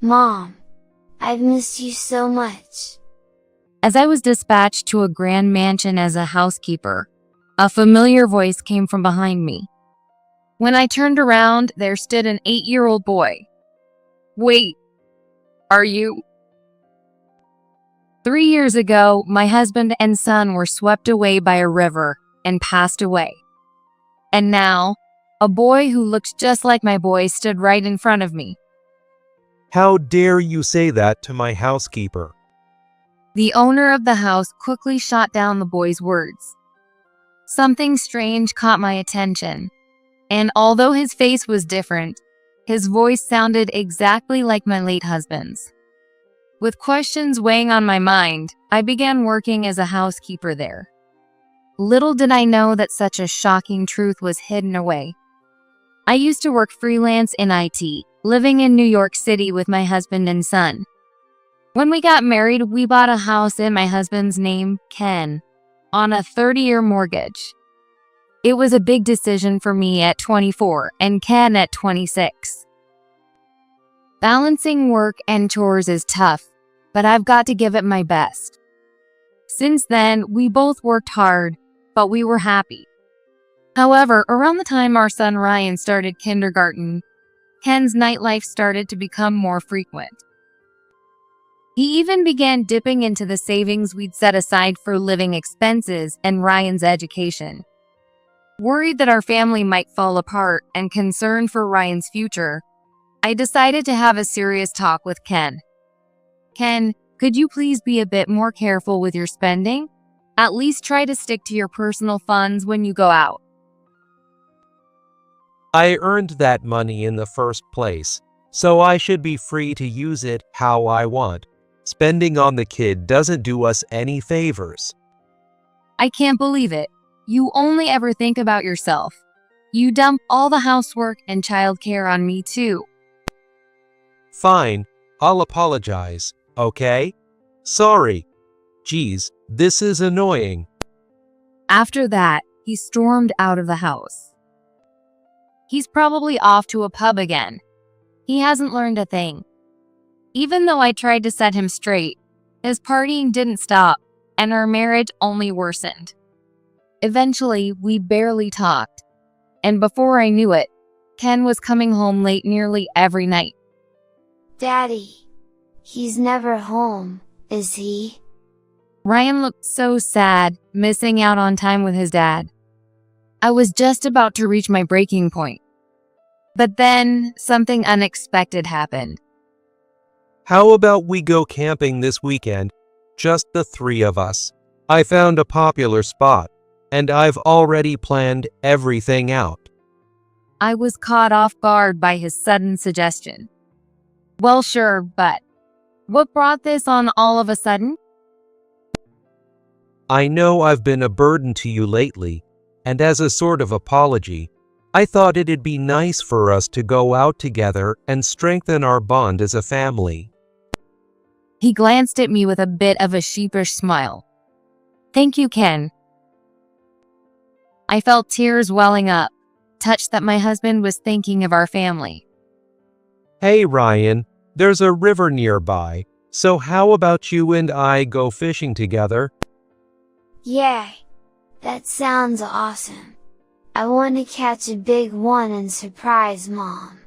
Mom, I've missed you so much. As I was dispatched to a grand mansion as a housekeeper, a familiar voice came from behind me. When I turned around, there stood an 8-year-old boy. Wait, are you? 3 years ago, my husband and son were swept away by a river and passed away. And now, a boy who looks just like my boy stood right in front of me. How dare you say that to my housekeeper? The owner of the house quickly shot down the boy's words. Something strange caught my attention, and although his face was different, his voice sounded exactly like my late husband's. With questions weighing on my mind, I began working as a housekeeper there. Little did I know that such a shocking truth was hidden away. I used to work freelance in IT, living in New York City with my husband and son. When we got married, we bought a house in my husband's name, Ken, on a 30-year mortgage. It was a big decision for me at 24 and Ken at 26. Balancing work and chores is tough, but I've got to give it my best. Since then, we both worked hard, but we were happy. However, around the time our son Ryan started kindergarten, Ken's nightlife started to become more frequent. He even began dipping into the savings we'd set aside for living expenses and Ryan's education. Worried that our family might fall apart and concerned for Ryan's future, I decided to have a serious talk with Ken. Ken, could you please be a bit more careful with your spending? At least try to stick to your personal funds when you go out. I earned that money in the first place, so I should be free to use it how I want. Spending on the kid doesn't do us any favors. I can't believe it. You only ever think about yourself. You dump all the housework and childcare on me too. Fine, I'll apologize, okay? Sorry. Geez, this is annoying. After that, he stormed out of the house. He's probably off to a pub again. He hasn't learned a thing. Even though I tried to set him straight, his partying didn't stop, and our marriage only worsened. Eventually, we barely talked, and before I knew it, Ken was coming home late nearly every night. Daddy, he's never home, is he? Ryan looked so sad, missing out on time with his dad. I was just about to reach my breaking point. But then, something unexpected happened. How about we go camping this weekend? Just the three of us. I found a popular spot, and I've already planned everything out. I was caught off guard by his sudden suggestion. Well, sure, but what brought this on all of a sudden? I know I've been a burden to you lately, and as a sort of apology, I thought it'd be nice for us to go out together and strengthen our bond as a family. He glanced at me with a bit of a sheepish smile. Thank you, Ken. I felt tears welling up, touched that my husband was thinking of our family. Hey Ryan, there's a river nearby, so how about you and I go fishing together? Yeah, that sounds awesome. I want to catch a big one and surprise Mom.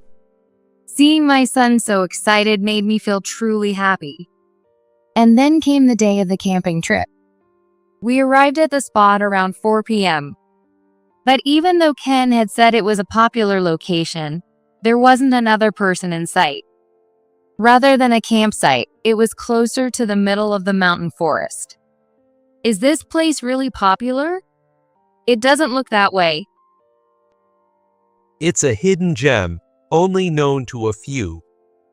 Seeing my son so excited made me feel truly happy. And then came the day of the camping trip. We arrived at the spot around 4 p.m. But even though Ken had said it was a popular location, there wasn't another person in sight. Rather than a campsite, it was closer to the middle of the mountain forest. Is this place really popular? It doesn't look that way. It's a hidden gem, only known to a few.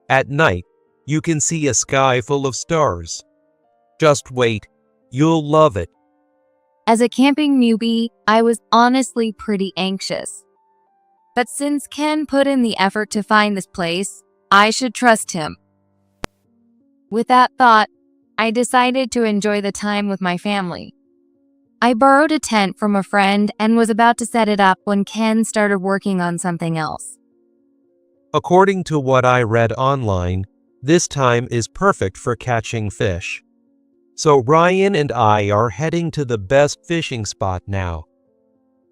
At night, you can see a sky full of stars. Just wait, you'll love it. As a camping newbie, I was honestly pretty anxious. But since Ken put in the effort to find this place, I should trust him. With that thought, I decided to enjoy the time with my family. I borrowed a tent from a friend and was about to set it up when Ken started working on something else. According to what I read online, This time is perfect for catching fish. So Ryan and I are heading to the best fishing spot now.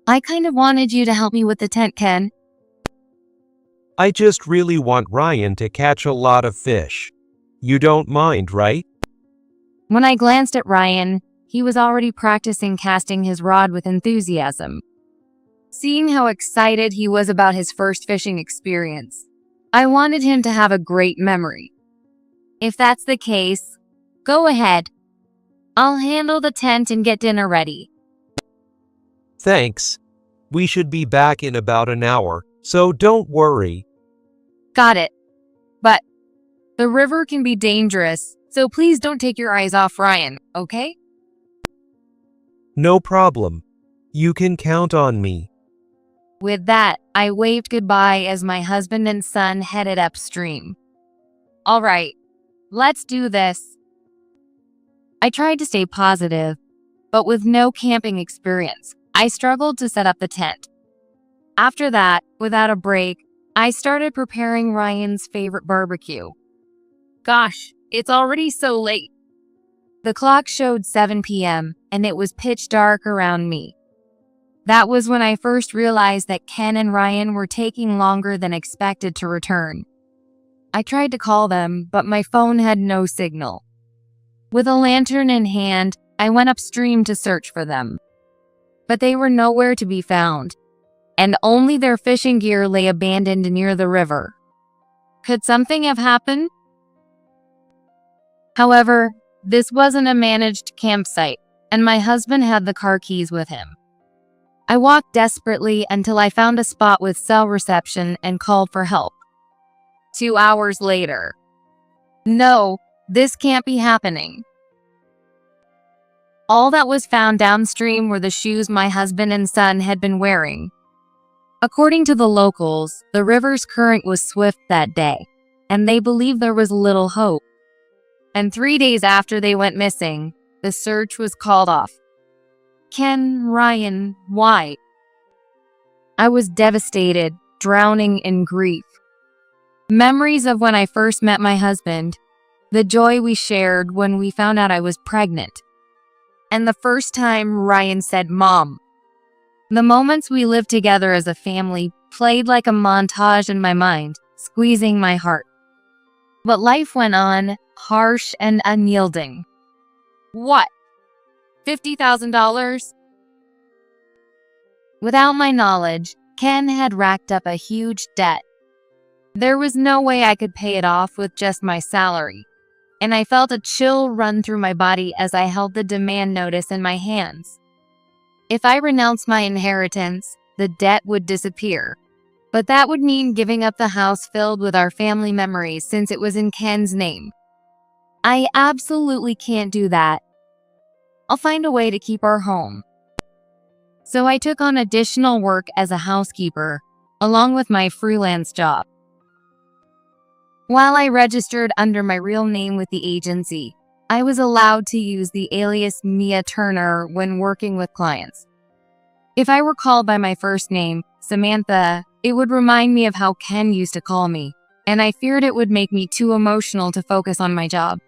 I kind of wanted you to help me with the tent, Ken. I just really want Ryan to catch a lot of fish. You don't mind, right? When I glanced at Ryan, he was already practicing casting his rod with enthusiasm. Seeing how excited he was about his first fishing experience, I wanted him to have a great memory. If that's the case, go ahead. I'll handle the tent and get dinner ready. Thanks. We should be back in about an hour, so don't worry. Got it. But the river can be dangerous, so please don't take your eyes off Ryan, okay? No problem. You can count on me. With that, I waved goodbye as my husband and son headed upstream. All right, let's do this. I tried to stay positive, but with no camping experience, I struggled to set up the tent. After that, without a break, I started preparing Ryan's favorite barbecue. Gosh, it's already so late. The clock showed 7 p.m., and it was pitch dark around me. That was when I first realized that Ken and Ryan were taking longer than expected to return. I tried to call them, but my phone had no signal. With a lantern in hand, I went upstream to search for them. But they were nowhere to be found, and only their fishing gear lay abandoned near the river. Could something have happened? However, this wasn't a managed campsite, and my husband had the car keys with him. I walked desperately until I found a spot with cell reception and called for help. 2 hours later. No, this can't be happening. All that was found downstream were the shoes my husband and son had been wearing. According to the locals, the river's current was swift that day, and they believed there was little hope. And 3 days after they went missing, the search was called off. Ken, Ryan, why? I was devastated, drowning in grief. Memories of when I first met my husband, the joy we shared when we found out I was pregnant, and the first time Ryan said, "Mom." The moments we lived together as a family played like a montage in my mind, squeezing my heart. But life went on, harsh and unyielding. What? $50,000? Without my knowledge, Ken had racked up a huge debt. There was no way I could pay it off with just my salary, and I felt a chill run through my body as I held the demand notice in my hands. If I renounced my inheritance, the debt would disappear, but that would mean giving up the house filled with our family memories since it was in Ken's name. I absolutely can't do that. I'll find a way to keep our home. So I took on additional work as a housekeeper, along with my freelance job. While I registered under my real name with the agency, I was allowed to use the alias Mia Turner when working with clients. If I were called by my first name, Samantha, it would remind me of how Ken used to call me, and I feared it would make me too emotional to focus on my job.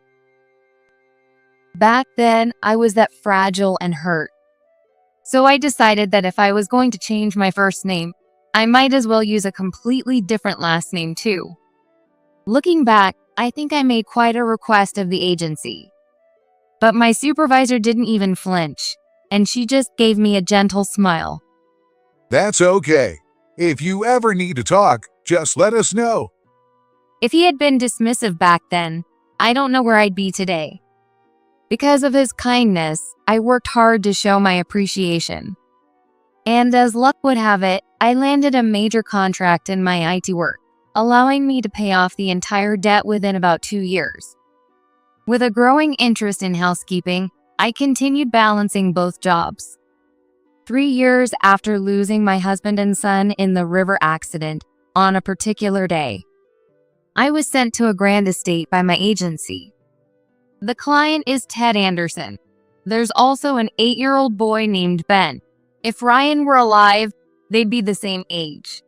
Back then, I was that fragile and hurt. So I decided that if I was going to change my first name, I might as well use a completely different last name too. Looking back, I think I made quite a request of the agency. But my supervisor didn't even flinch, and she just gave me a gentle smile. That's okay. If you ever need to talk, just let us know. If he had been dismissive back then, I don't know where I'd be today. Because of his kindness, I worked hard to show my appreciation. And as luck would have it, I landed a major contract in my IT work, allowing me to pay off the entire debt within about 2 years. With a growing interest in housekeeping, I continued balancing both jobs. 3 years after losing my husband and son in the river accident on a particular day, I was sent to a grand estate by my agency. The client is Ted Anderson. There's also an 8-year-old boy named Ben. If Ryan were alive, they'd be the same age.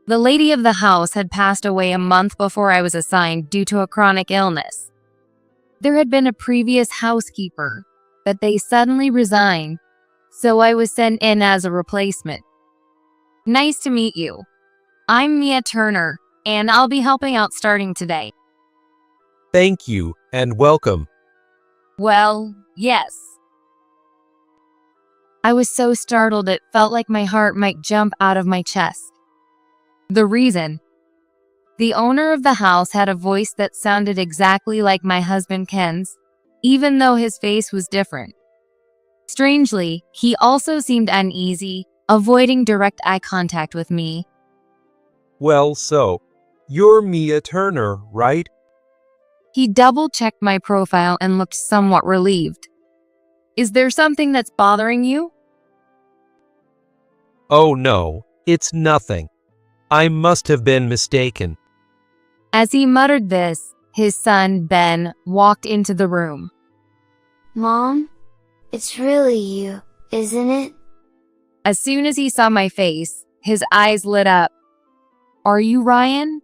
The lady of the house had passed away a month before I was assigned due to a chronic illness. There had been a previous housekeeper, but they suddenly resigned, so I was sent in as a replacement. Nice to meet you. I'm Mia Turner, and I'll be helping out starting today. Thank you, and welcome. Well, yes. I was so startled it felt like my heart might jump out of my chest. The reason? The owner of the house had a voice that sounded exactly like my husband Ken's, even though his face was different. Strangely, he also seemed uneasy, avoiding direct eye contact with me. Well, so, you're Mia Turner, right? He double-checked my profile and looked somewhat relieved. Is there something that's bothering you? Oh no, it's nothing. I must have been mistaken. As he muttered this, his son, Ben, walked into the room. Mom? It's really you, isn't it? As soon as he saw my face, his eyes lit up. Are you Ryan?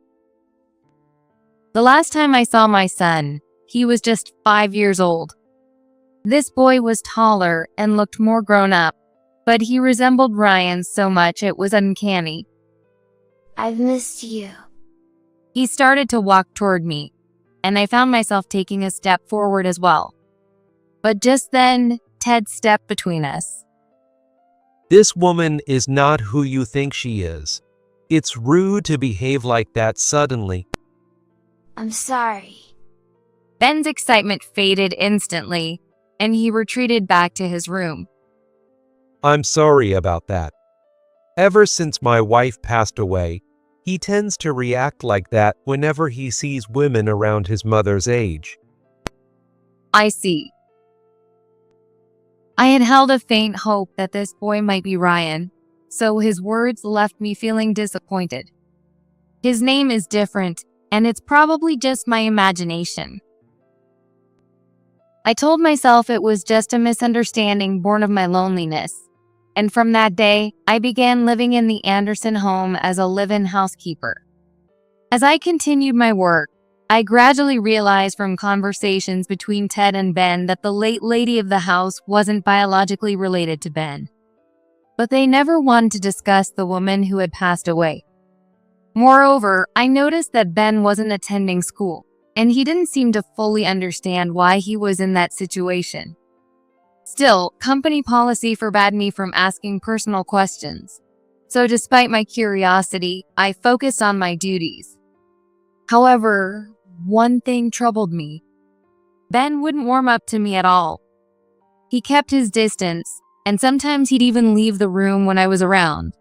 The last time I saw my son, he was just 5 years old. This boy was taller and looked more grown up, but he resembled Ryan so much it was uncanny. I've missed you. He started to walk toward me, and I found myself taking a step forward as well. But just then, Ted stepped between us. This woman is not who you think she is. It's rude to behave like that suddenly. I'm sorry. Ben's excitement faded instantly, and he retreated back to his room. I'm sorry about that. Ever since my wife passed away, he tends to react like that whenever he sees women around his mother's age. I see. I had held a faint hope that this boy might be Ryan, so his words left me feeling disappointed. His name is different, and it's probably just my imagination. I told myself it was just a misunderstanding born of my loneliness, and from that day, I began living in the Anderson home as a live-in housekeeper. As I continued my work, I gradually realized from conversations between Ted and Ben that the late lady of the house wasn't biologically related to Ben. But they never wanted to discuss the woman who had passed away. Moreover, I noticed that Ben wasn't attending school, and he didn't seem to fully understand why he was in that situation. Still, company policy forbade me from asking personal questions, so despite my curiosity, I focused on my duties. However, one thing troubled me. Ben wouldn't warm up to me at all. He kept his distance, and sometimes he'd even leave the room when I was around.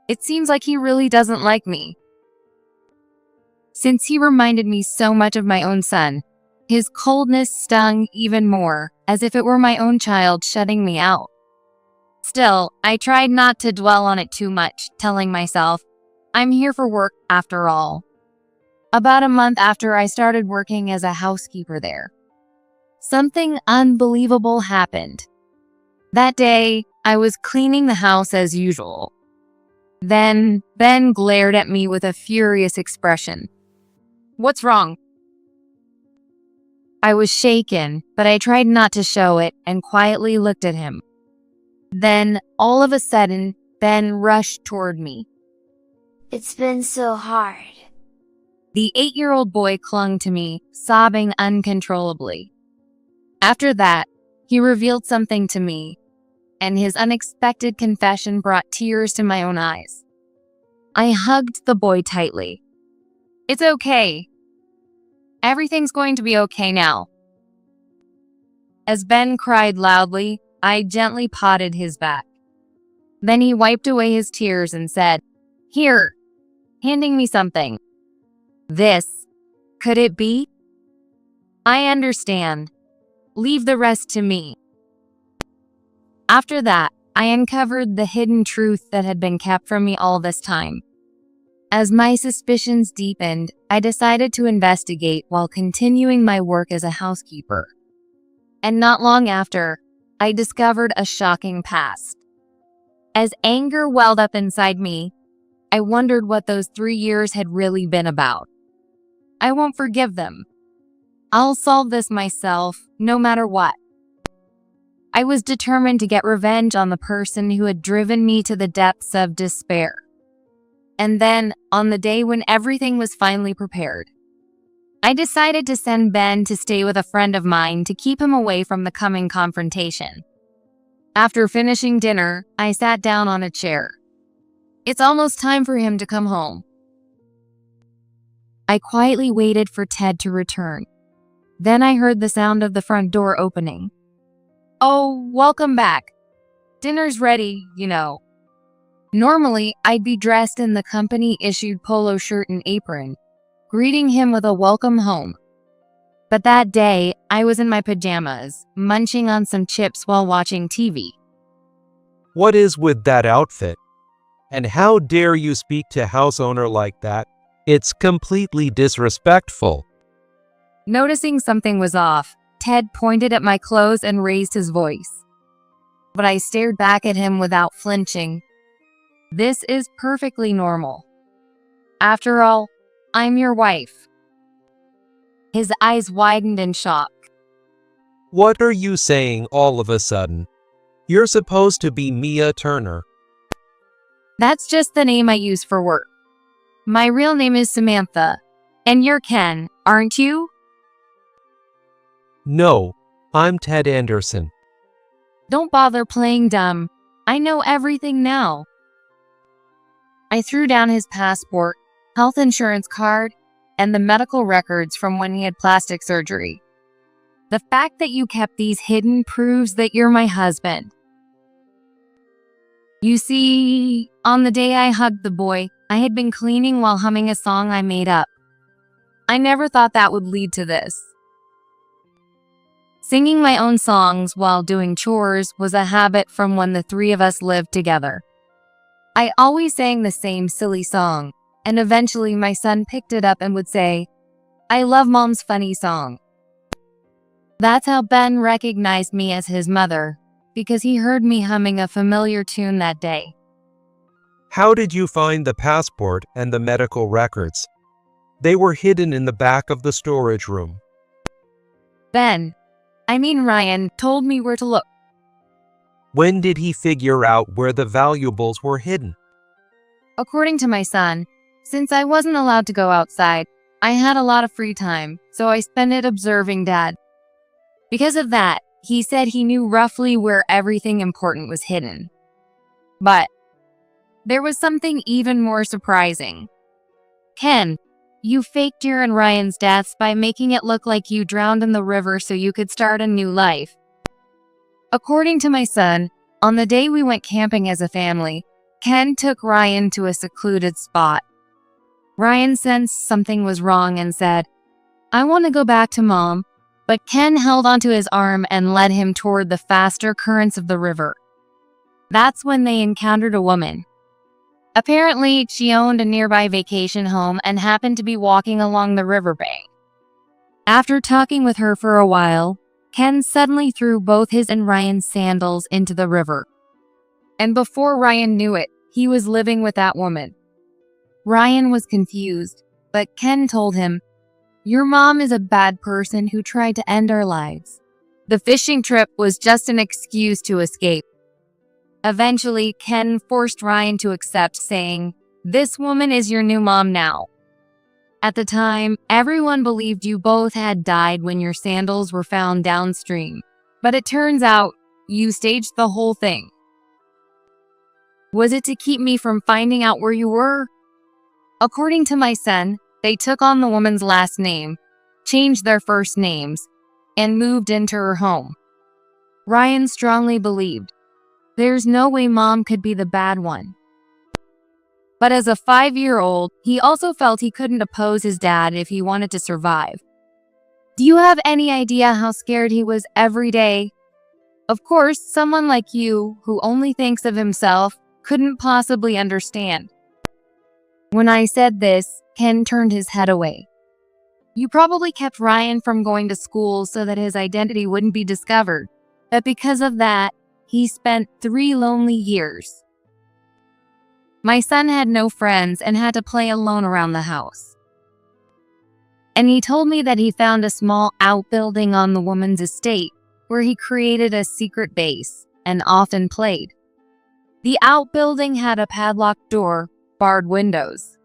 It seems like he really doesn't like me. Since he reminded me so much of my own son, his coldness stung even more, as if it were my own child shutting me out. Still, I tried not to dwell on it too much, telling myself, I'm here for work after all. About a month after I started working as a housekeeper there, something unbelievable happened. That day, I was cleaning the house as usual. Then, Ben glared at me with a furious expression. What's wrong? I was shaken, but I tried not to show it and quietly looked at him. Then, all of a sudden, Ben rushed toward me. It's been so hard. The 8-year-old boy clung to me, sobbing uncontrollably. After that, he revealed something to me, and his unexpected confession brought tears to my own eyes. I hugged the boy tightly. It's okay. Everything's going to be okay now. As Ben cried loudly, I gently patted his back. Then he wiped away his tears and said, Here, handing me something. This, could it be? I understand. Leave the rest to me. After that, I uncovered the hidden truth that had been kept from me all this time. As my suspicions deepened, I decided to investigate while continuing my work as a housekeeper. And not long after, I discovered a shocking past. As anger welled up inside me, I wondered what those 3 years had really been about. I won't forgive them. I'll solve this myself, no matter what. I was determined to get revenge on the person who had driven me to the depths of despair. And then, on the day when everything was finally prepared, I decided to send Ben to stay with a friend of mine to keep him away from the coming confrontation. After finishing dinner, I sat down on a chair. It's almost time for him to come home. I quietly waited for Ted to return. Then I heard the sound of the front door opening. "Oh, welcome back. Dinner's ready, you know." Normally, I'd be dressed in the company-issued polo shirt and apron, greeting him with a welcome home. But that day, I was in my pajamas, munching on some chips while watching TV. What is with that outfit? And how dare you speak to house owner like that? It's completely disrespectful. Noticing something was off, Ted pointed at my clothes and raised his voice. But I stared back at him without flinching. This is perfectly normal. After all, I'm your wife. His eyes widened in shock. What are you saying all of a sudden? You're supposed to be Mia Turner. That's just the name I use for work. My real name is Samantha. And you're Ken, aren't you? No, I'm Ted Anderson. Don't bother playing dumb. I know everything now. I threw down his passport, health insurance card, and the medical records from when he had plastic surgery. The fact that you kept these hidden proves that you're my husband. You see, on the day I hugged the boy, I had been cleaning while humming a song I made up. I never thought that would lead to this. Singing my own songs while doing chores was a habit from when the three of us lived together. I always sang the same silly song, and eventually my son picked it up and would say, "I love Mom's funny song." That's how Ben recognized me as his mother, because he heard me humming a familiar tune that day. How did you find the passport and the medical records? They were hidden in the back of the storage room. Ryan told me where to look. When did he figure out where the valuables were hidden? According to my son, since I wasn't allowed to go outside, I had a lot of free time, so I spent it observing Dad. Because of that, he said he knew roughly where everything important was hidden. But there was something even more surprising. Ken, you faked your and Ryan's deaths by making it look like you drowned in the river so you could start a new life. According to my son, on the day we went camping as a family, Ken took Ryan to a secluded spot. Ryan sensed something was wrong and said, "I want to go back to Mom," but Ken held onto his arm and led him toward the faster currents of the river. That's when they encountered a woman. Apparently, she owned a nearby vacation home and happened to be walking along the riverbank. After talking with her for a while, Ken suddenly threw both his and Ryan's sandals into the river. And before Ryan knew it, he was living with that woman. Ryan was confused, but Ken told him, "Your mom is a bad person who tried to end our lives. The fishing trip was just an excuse to escape." Eventually, Ken forced Ryan to accept, saying, "This woman is your new mom now." At the time, everyone believed you both had died when your sandals were found downstream. But it turns out, you staged the whole thing. Was it to keep me from finding out where you were? According to my son, they took on the woman's last name, changed their first names, and moved into her home. Ryan strongly believed, there's no way Mom could be the bad one. But as a 5-year-old, he also felt he couldn't oppose his dad if he wanted to survive. Do you have any idea how scared he was every day? Of course, someone like you, who only thinks of himself, couldn't possibly understand. When I said this, Ken turned his head away. You probably kept Ryan from going to school so that his identity wouldn't be discovered. But because of that, he spent 3 lonely years. My son had no friends and had to play alone around the house. And he told me that he found a small outbuilding on the woman's estate where he created a secret base and often played. The outbuilding had a padlocked door, barred windows.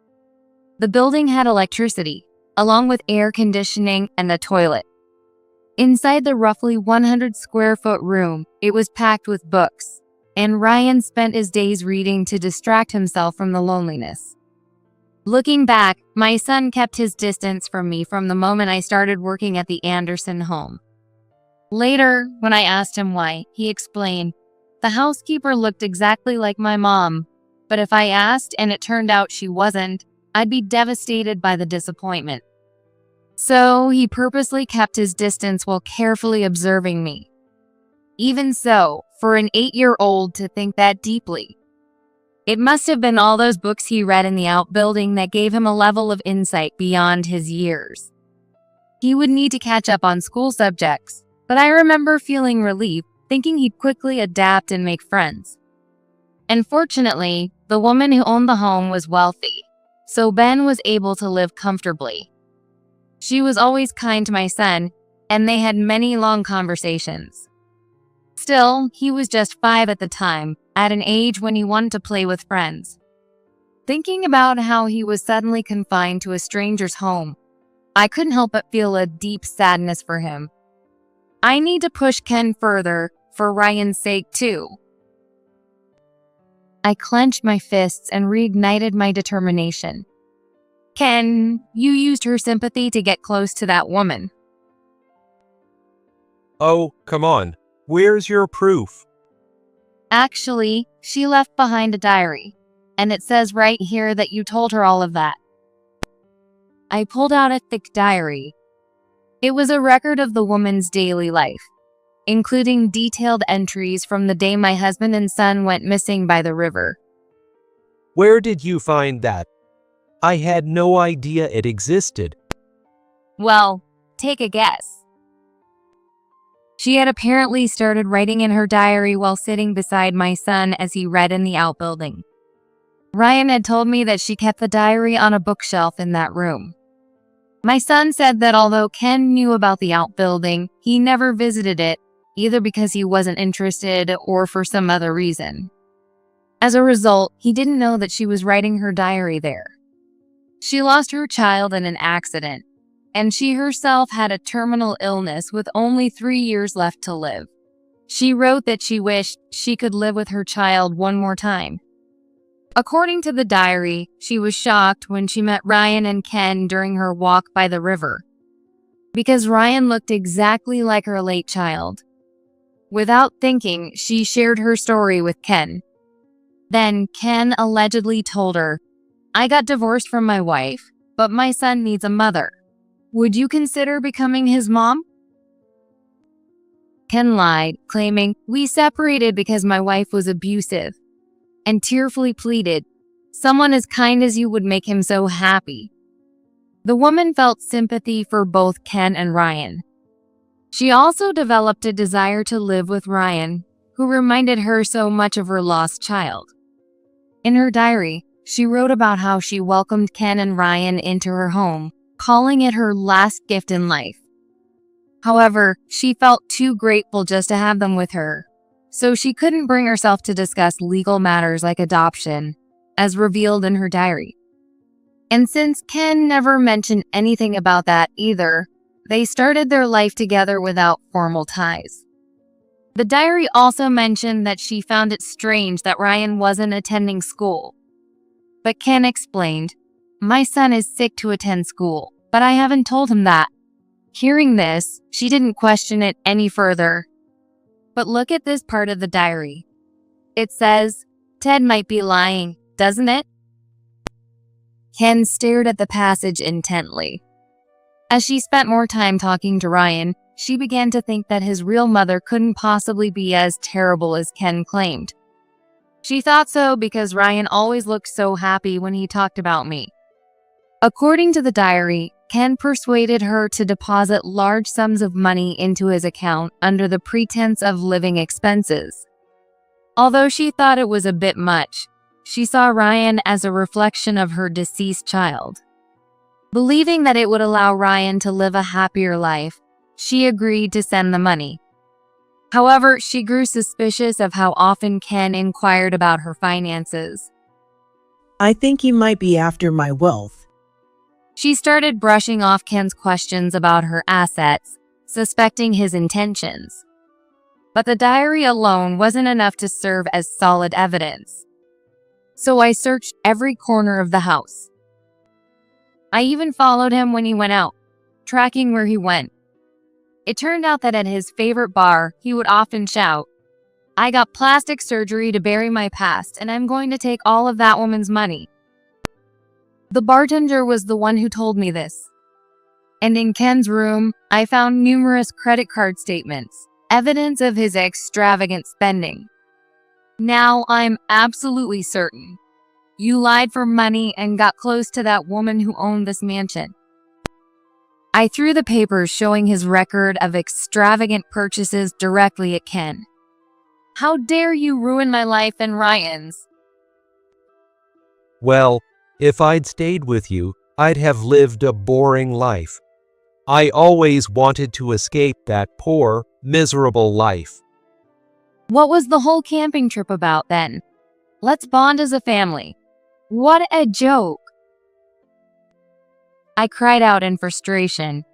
The building had electricity, along with air conditioning and a toilet. Inside the roughly 100 square foot room, it was packed with books, and Ryan spent his days reading to distract himself from the loneliness. Looking back, my son kept his distance from me from the moment I started working at the Anderson home. Later, when I asked him why, he explained, "The housekeeper looked exactly like my mom, but if I asked and it turned out she wasn't, I'd be devastated by the disappointment." So he purposely kept his distance while carefully observing me. Even so, for an 8-year-old to think that deeply, it must have been all those books he read in the outbuilding that gave him a level of insight beyond his years. He would need to catch up on school subjects, but I remember feeling relief, thinking he'd quickly adapt and make friends. And fortunately, the woman who owned the home was wealthy, so Ben was able to live comfortably. She was always kind to my son, and they had many long conversations. Still, he was just 5 at the time, at an age when he wanted to play with friends. Thinking about how he was suddenly confined to a stranger's home, I couldn't help but feel a deep sadness for him. I need to push Ken further, for Ryan's sake too. I clenched my fists and reignited my determination. "Ken, you used her sympathy to get close to that woman." Oh, come on. Where's your proof? "Actually, she left behind a diary, and it says right here that you told her all of that." I pulled out a thick diary. It was a record of the woman's daily life, including detailed entries from the day my husband and son went missing by the river. Where did you find that? I had no idea it existed. Well, take a guess. She had apparently started writing in her diary while sitting beside my son as he read in the outbuilding. Ryan had told me that she kept the diary on a bookshelf in that room. My son said that although Ken knew about the outbuilding, he never visited it, either because he wasn't interested or for some other reason. As a result, he didn't know that she was writing her diary there. She lost her child in an accident, and she herself had a terminal illness with only 3 years left to live. She wrote that she wished she could live with her child one more time. According to the diary, she was shocked when she met Ryan and Ken during her walk by the river, because Ryan looked exactly like her late child. Without thinking, she shared her story with Ken. Then Ken allegedly told her, "I got divorced from my wife, but my son needs a mother. Would you consider becoming his mom?" Ken lied, claiming, "We separated because my wife was abusive," and tearfully pleaded, "Someone as kind as you would make him so happy." The woman felt sympathy for both Ken and Ryan. She also developed a desire to live with Ryan, who reminded her so much of her lost child. In her diary, she wrote about how she welcomed Ken and Ryan into her home, calling it her last gift in life. However, she felt too grateful just to have them with her, so she couldn't bring herself to discuss legal matters like adoption, as revealed in her diary. And since Ken never mentioned anything about that either, they started their life together without formal ties. The diary also mentioned that she found it strange that Ryan wasn't attending school. But Ken explained, "My son is sick to attend school, but I haven't told him that." Hearing this, she didn't question it any further. But look at this part of the diary. It says, "Ted might be lying, doesn't it?" Ken stared at the passage intently. As she spent more time talking to Ryan, she began to think that his real mother couldn't possibly be as terrible as Ken claimed. She thought so because Ryan always looked so happy when he talked about me. According to the diary, Ken persuaded her to deposit large sums of money into his account under the pretense of living expenses. Although she thought it was a bit much, she saw Ryan as a reflection of her deceased child. Believing that it would allow Ryan to live a happier life, she agreed to send the money. However, she grew suspicious of how often Ken inquired about her finances. I think he might be after my wealth. She started brushing off Ken's questions about her assets, suspecting his intentions. But the diary alone wasn't enough to serve as solid evidence. So I searched every corner of the house. I even followed him when he went out, tracking where he went. It turned out that at his favorite bar, he would often shout, "I got plastic surgery to bury my past, and I'm going to take all of that woman's money." The bartender was the one who told me this. And in Ken's room, I found numerous credit card statements, evidence of his extravagant spending. Now I'm absolutely certain. You lied for money and got close to that woman who owned this mansion. I threw the papers showing his record of extravagant purchases directly at Ken. How dare you ruin my life and Ryan's? Well, if I'd stayed with you, I'd have lived a boring life. I always wanted to escape that poor, miserable life. What was the whole camping trip about then? Let's bond as a family. What a joke. I cried out in frustration,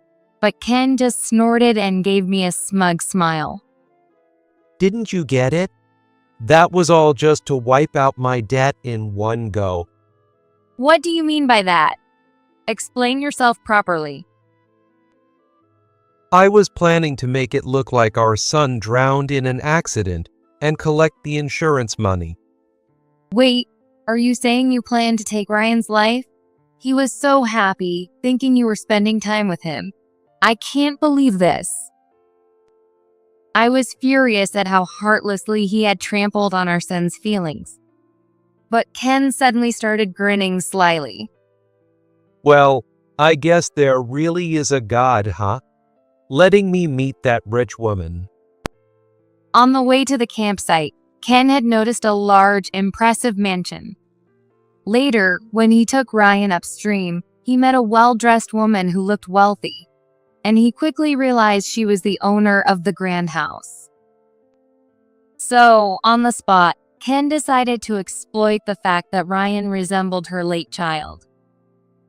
but Ken just snorted and gave me a smug smile. Didn't you get it? That was all just to wipe out my debt in one go. What do you mean by that? Explain yourself properly. I was planning to make it look like our son drowned in an accident and collect the insurance money. Wait, are you saying you plan to take Ryan's life? He was so happy, thinking you were spending time with him. I can't believe this. I was furious at how heartlessly he had trampled on our son's feelings. But Ken suddenly started grinning slyly. Well, I guess there really is a God, huh? Letting me meet that rich woman. On the way to the campsite, Ken had noticed a large, impressive mansion. Later, when he took Ryan upstream, he met a well-dressed woman who looked wealthy, and he quickly realized she was the owner of the grand house. So, on the spot, Ken decided to exploit the fact that Ryan resembled her late child.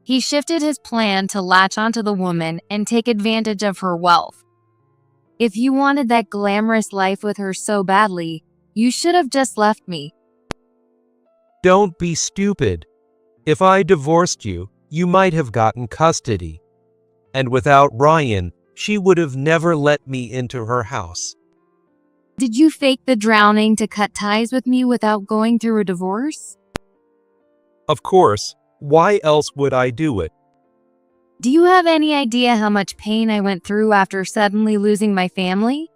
He shifted his plan to latch onto the woman and take advantage of her wealth. If you wanted that glamorous life with her so badly, you should have just left me. Don't be stupid. If I divorced you, you might have gotten custody. And without Ryan, she would have never let me into her house. Did you fake the drowning to cut ties with me without going through a divorce? Of course. Why else would I do it? Do you have any idea how much pain I went through after suddenly losing my family?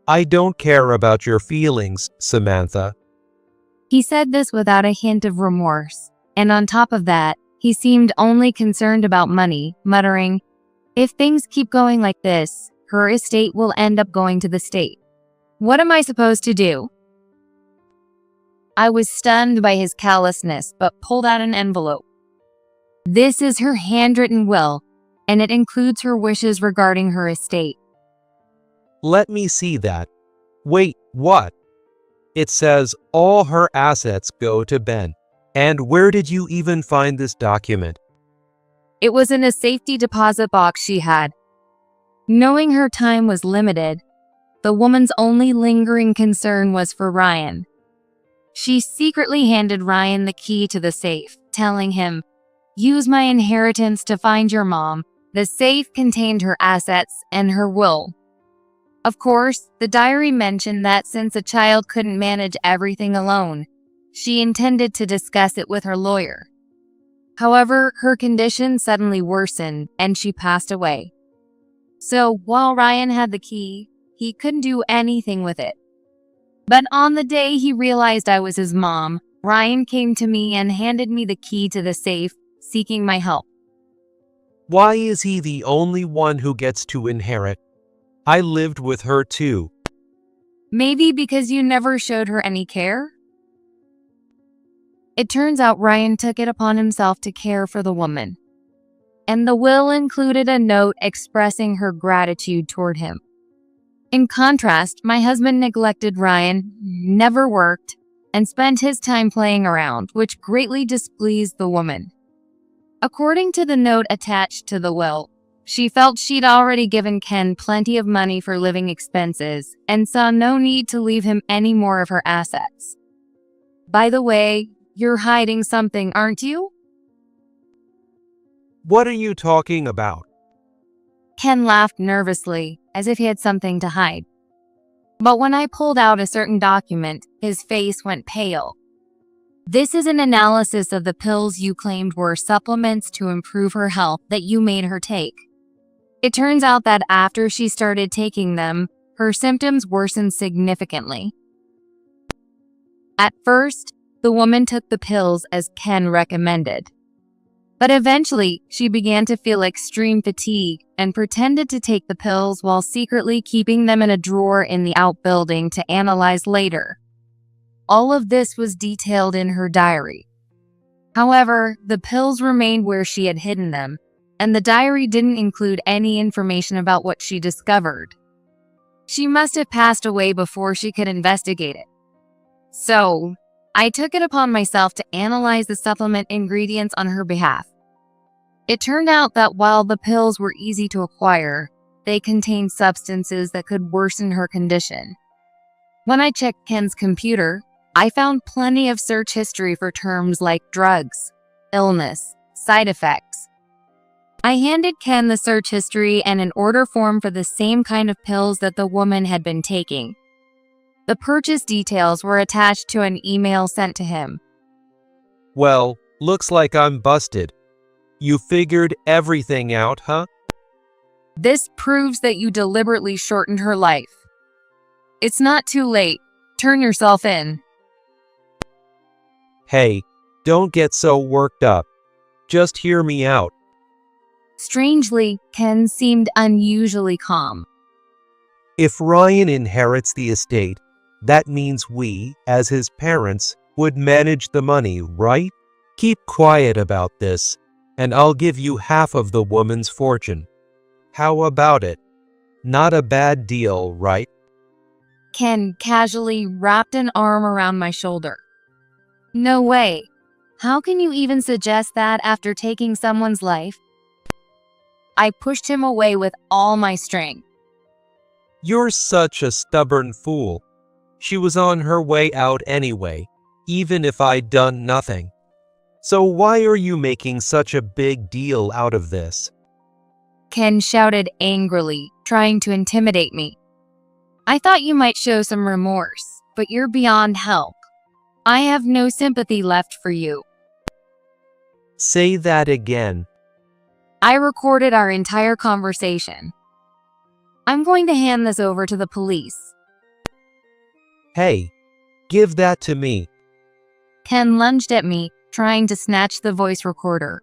I don't care about your feelings, Samantha. He said this without a hint of remorse, and on top of that, he seemed only concerned about money, muttering, "If things keep going like this, her estate will end up going to the state. What am I supposed to do?" I was stunned by his callousness, but pulled out an envelope. This is her handwritten will, and it includes her wishes regarding her estate. Let me see that. Wait, what? It says all her assets go to Ben. And where did you even find this document? It was in a safety deposit box she had. Knowing her time was limited, the woman's only lingering concern was for Ryan. She secretly handed Ryan the key to the safe, telling him, "Use my inheritance to find your mom." The safe contained her assets and her will. Of course, the diary mentioned that since a child couldn't manage everything alone, she intended to discuss it with her lawyer. However, her condition suddenly worsened and she passed away. So while Ryan had the key, he couldn't do anything with it. But on the day he realized I was his mom, Ryan came to me and handed me the key to the safe, seeking my help. Why is he the only one who gets to inherit? I lived with her too. Maybe because you never showed her any care? It turns out Ryan took it upon himself to care for the woman, and the will included a note expressing her gratitude toward him. In contrast, my husband neglected Ryan, never worked, and spent his time playing around, which greatly displeased the woman. According to the note attached to the will, she felt she'd already given Ken plenty of money for living expenses and saw no need to leave him any more of her assets. By the way, you're hiding something, aren't you? What are you talking about? Ken laughed nervously, as if he had something to hide. But when I pulled out a certain document, his face went pale. This is an analysis of the pills you claimed were supplements to improve her health that you made her take. It turns out that after she started taking them, her symptoms worsened significantly. At first, the woman took the pills as Ken recommended. But eventually, she began to feel extreme fatigue and pretended to take the pills while secretly keeping them in a drawer in the outbuilding to analyze later. All of this was detailed in her diary. However, the pills remained where she had hidden them, and the diary didn't include any information about what she discovered. She must have passed away before she could investigate it. So, I took it upon myself to analyze the supplement ingredients on her behalf. It turned out that while the pills were easy to acquire, they contained substances that could worsen her condition. When I checked Ken's computer, I found plenty of search history for terms like drugs, illness, side effects. I handed Ken the search history and an order form for the same kind of pills that the woman had been taking. The purchase details were attached to an email sent to him. Well, looks like I'm busted. You figured everything out, huh? This proves that you deliberately shortened her life. It's not too late. Turn yourself in. Hey, don't get so worked up. Just hear me out. Strangely, Ken seemed unusually calm. If Ryan inherits the estate, that means we, as his parents, would manage the money, right? Keep quiet about this, and I'll give you half of the woman's fortune. How about it? Not a bad deal, right? Ken casually wrapped an arm around my shoulder. No way. How can you even suggest that after taking someone's life? I pushed him away with all my strength. You're such a stubborn fool. She was on her way out anyway, even if I'd done nothing. So why are you making such a big deal out of this? Ken shouted angrily, trying to intimidate me. I thought you might show some remorse, but you're beyond help. I have no sympathy left for you. Say that again. I recorded our entire conversation. I'm going to hand this over to the police. Hey, give that to me. Ken lunged at me, trying to snatch the voice recorder.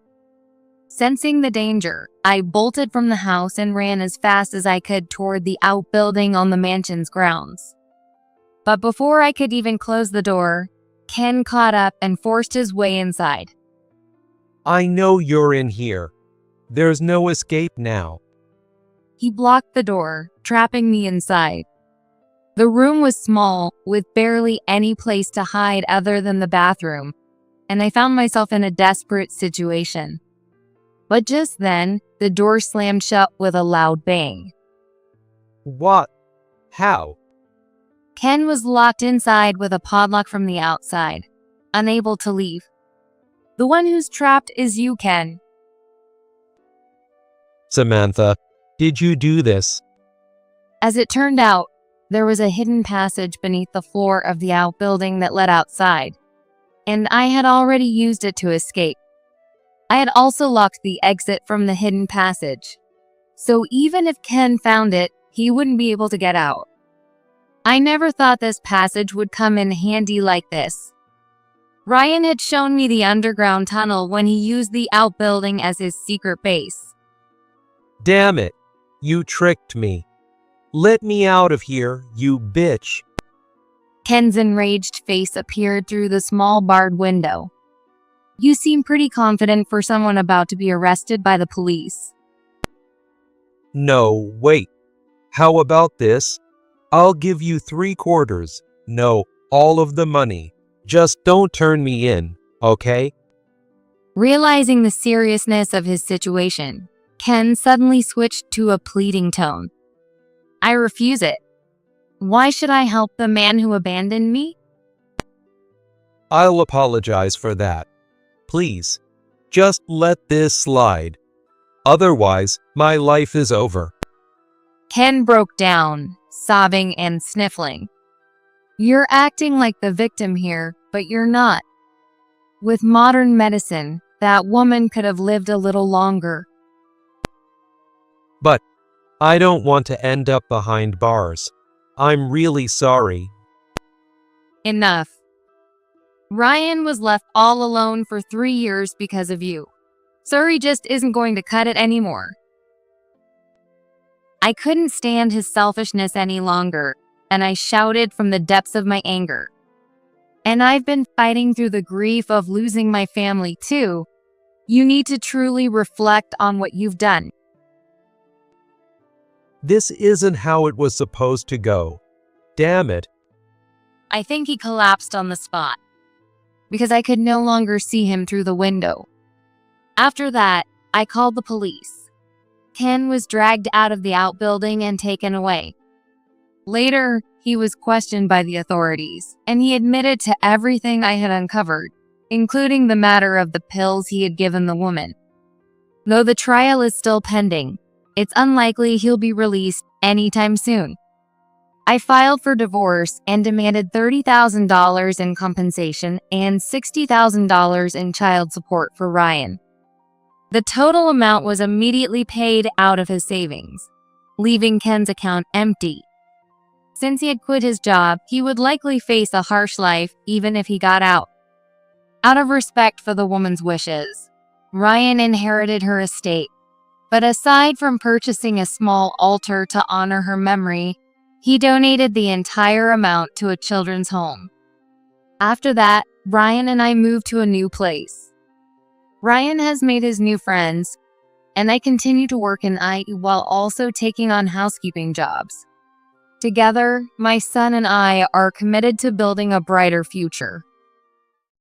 Sensing the danger, I bolted from the house and ran as fast as I could toward the outbuilding on the mansion's grounds. But before I could even close the door, Ken caught up and forced his way inside. I know you're in here. There's no escape now. He blocked the door, trapping me inside. The room was small, with barely any place to hide other than the bathroom, and I found myself in a desperate situation. But just then, the door slammed shut with a loud bang. What? How? Ken was locked inside with a padlock from the outside, unable to leave. The one who's trapped is you, Ken. Samantha, did you do this? As it turned out, there was a hidden passage beneath the floor of the outbuilding that led outside, and I had already used it to escape. I had also locked the exit from the hidden passage, so even if Ken found it, he wouldn't be able to get out. I never thought this passage would come in handy like this. Ryan had shown me the underground tunnel when he used the outbuilding as his secret base. Damn it, you tricked me. Let me out of here, you bitch. Ken's enraged face appeared through the small barred window. You seem pretty confident for someone about to be arrested by the police. No, wait. How about this? I'll give you 3/4. No, all of the money. Just don't turn me in, okay? Realizing the seriousness of his situation, Ken suddenly switched to a pleading tone. I refuse it. Why should I help the man who abandoned me? I'll apologize for that. Please, just let this slide. Otherwise, my life is over. Ken broke down, sobbing and sniffling. You're acting like the victim here, but you're not. With modern medicine, that woman could have lived a little longer. But I don't want to end up behind bars. I'm really sorry. Enough. Ryan was left all alone for 3 years because of you. Surrey just isn't going to cut it anymore. I couldn't stand his selfishness any longer, and I shouted from the depths of my anger. And I've been fighting through the grief of losing my family too. You need to truly reflect on what you've done. This isn't how it was supposed to go. Damn it. I think he collapsed on the spot, because I could no longer see him through the window. After that, I called the police. Ken was dragged out of the outbuilding and taken away. Later, he was questioned by the authorities, and he admitted to everything I had uncovered, including the matter of the pills he had given the woman. Though the trial is still pending, it's unlikely he'll be released anytime soon. I filed for divorce and demanded $30,000 in compensation and $60,000 in child support for Ryan. The total amount was immediately paid out of his savings, leaving Ken's account empty. Since he had quit his job, he would likely face a harsh life even if he got out. Out of respect for the woman's wishes, Ryan inherited her estate. But aside from purchasing a small altar to honor her memory, he donated the entire amount to a children's home. After that, Ryan and I moved to a new place. Ryan has made his new friends, and I continue to work in IT while also taking on housekeeping jobs. Together, my son and I are committed to building a brighter future.